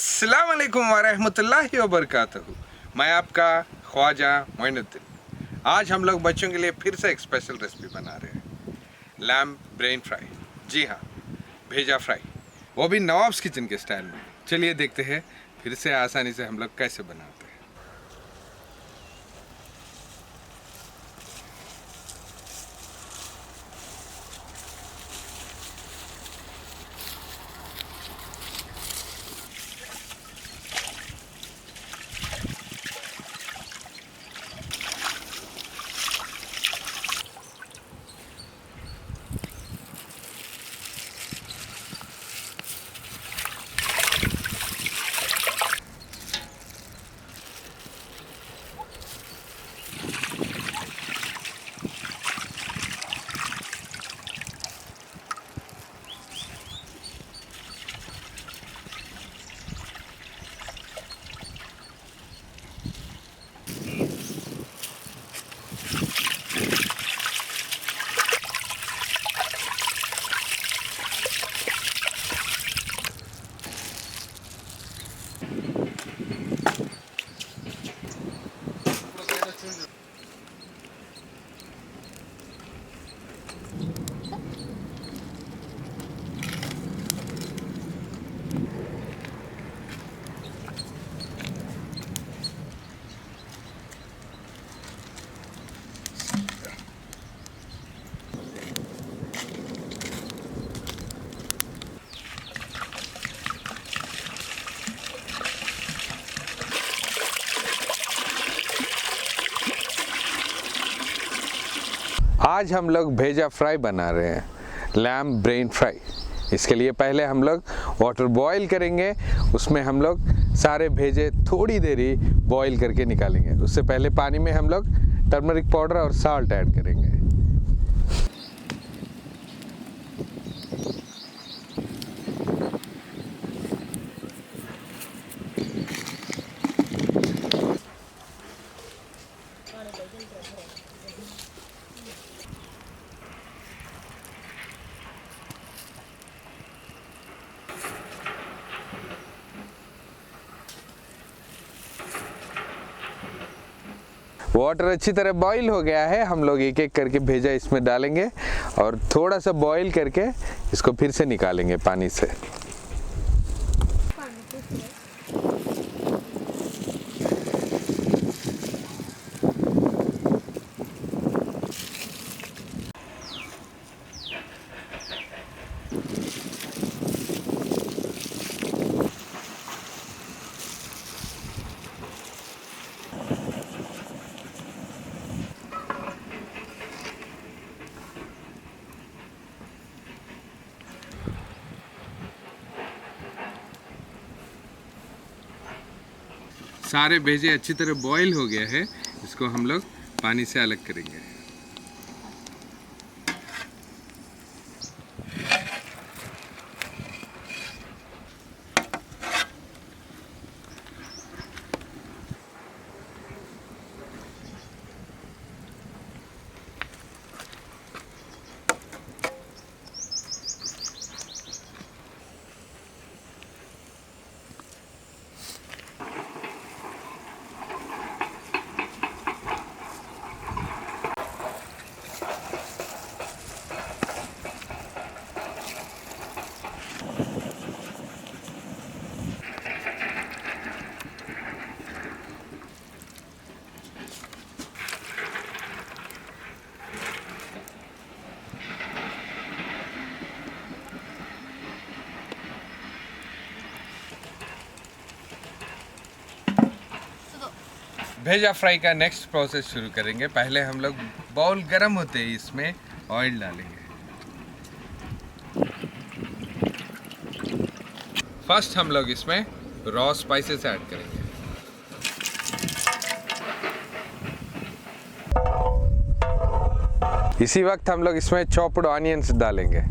अस्सलाम वालेकुम वरहमतुल्लाहि वबरकातुहू। मैं आपका ख्वाजा मोइनुद्दीन। आज हम लोग बच्चों के लिए फिर से एक स्पेशल रेसिपी बना रहे हैं, लैम्ब ब्रेन फ्राई। जी हाँ, भेजा फ्राई, वो भी नवाब्स किचन के स्टाइल में। चलिए देखते हैं फिर से आसानी से हम लोग कैसे बनाते हैं। आज हम लोग भेजा फ्राई बना रहे हैं, लैम्ब ब्रेन फ्राई। इसके लिए पहले हम लोग वाटर बॉईल करेंगे, उसमें हम लोग सारे भेजे थोड़ी देरी बॉईल करके निकालेंगे। उससे पहले पानी में हम लोग टर्मरिक पाउडर और साल्ट ऐड करेंगे। वाटर अच्छी तरह बॉईल हो गया है। हम लोग एक एक करके भेजा इसमें डालेंगे और थोड़ा सा बॉईल करके इसको फिर से निकालेंगे पानी से। सारे भेजे अच्छी तरह बॉईल हो गया है, इसको हम लोग पानी से अलग करेंगे। भेजा फ्राई का नेक्स्ट प्रोसेस शुरू करेंगे। पहले हम लोग बाउल गर्म होते ही इसमें ऑयल डालेंगे। फर्स्ट हम लोग इसमें रॉ स्पाइसेस ऐड करेंगे। इसी वक्त हम लोग इसमें चॉप्ड ऑनियंस डालेंगे।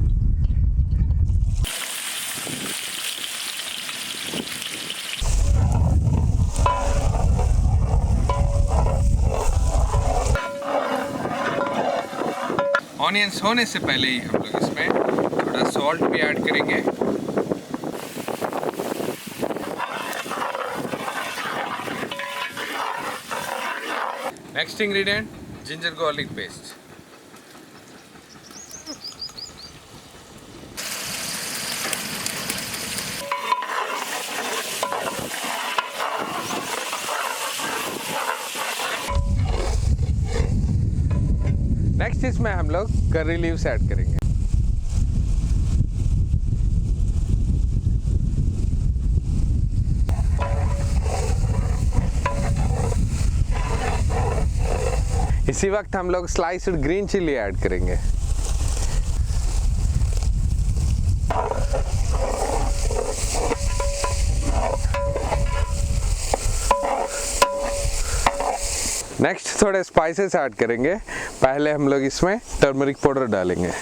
ऑनियंस होने से पहले ही हम लोग इसमें थोड़ा सॉल्ट भी ऐड करेंगे। Next ingredient, ginger garlic paste. Next इसमें हम लोग करी लीव्स ऐड करेंगे। इसी वक्त हम लोग स्लाइस्ड ग्रीन चिली ऐड करेंगे। नेक्स्ट थोड़े स्पाइसेस ऐड करेंगे। पहले हम लोग इसमें टर्मरिक पाउडर डालेंगे।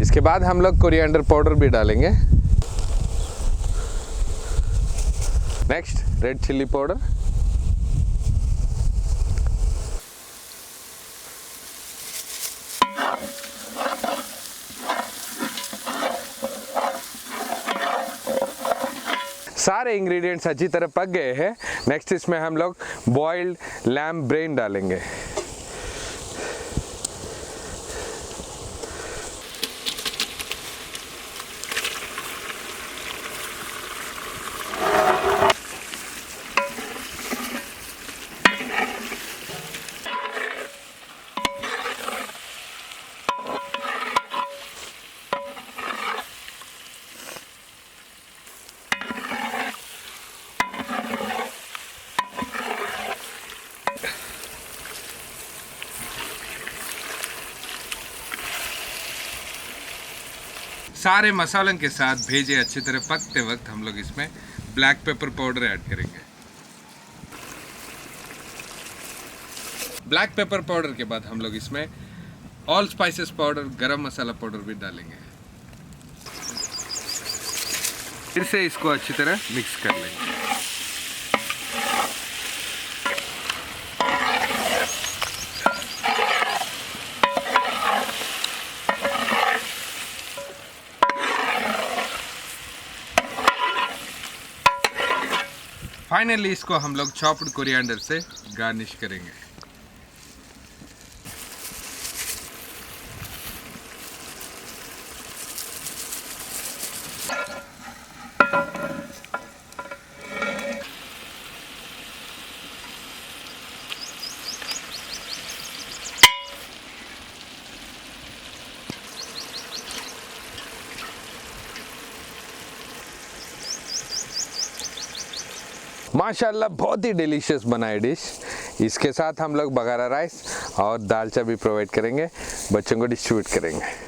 इसके बाद हम लोग कोरिएंडर पाउडर भी डालेंगे। नेक्स्ट रेड चिल्ली पाउडर, सारे इंग्रेडिएंट्स अच्छी तरह पक गए हैं। नेक्स्ट इसमें हम लोग बॉइल्ड लैम्ब ब्रेन डालेंगे। सारे मसालों के साथ भेजे अच्छी तरह पकते वक्त हम लोग इसमें ब्लैक पेपर पाउडर ऐड करेंगे। ब्लैक पेपर पाउडर के बाद हम लोग इसमें ऑल स्पाइसेस पाउडर, गरम मसाला पाउडर भी डालेंगे। फिर से इसको अच्छी तरह मिक्स कर लेंगे। फाइनली इसको हम लोग चॉप्ड कोरिएंडर से गार्निश करेंगे। माशाल्लाह बहुत ही डिलीशियस बना है डिश। इसके साथ हम लोग बगारा राइस और दालचा भी प्रोवाइड करेंगे, बच्चों को डिस्ट्रीब्यूट करेंगे।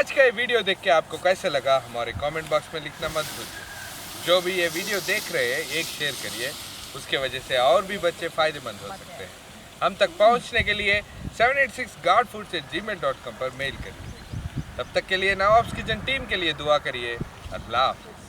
आज का ये वीडियो देख के आपको कैसे लगा हमारे कमेंट बॉक्स में लिखना मत भूलिए। जो भी ये वीडियो देख रहे हैं एक शेयर करिए, उसके वजह से और भी बच्चे फ़ायदेमंद हो सकते हैं। हम तक पहुंचने के लिए 786guardfoods@gmail.com पर मेल करिए। तब तक के लिए नवाब्स किचन टीम के लिए दुआ करिए। अल्लाह हाफ़िज़।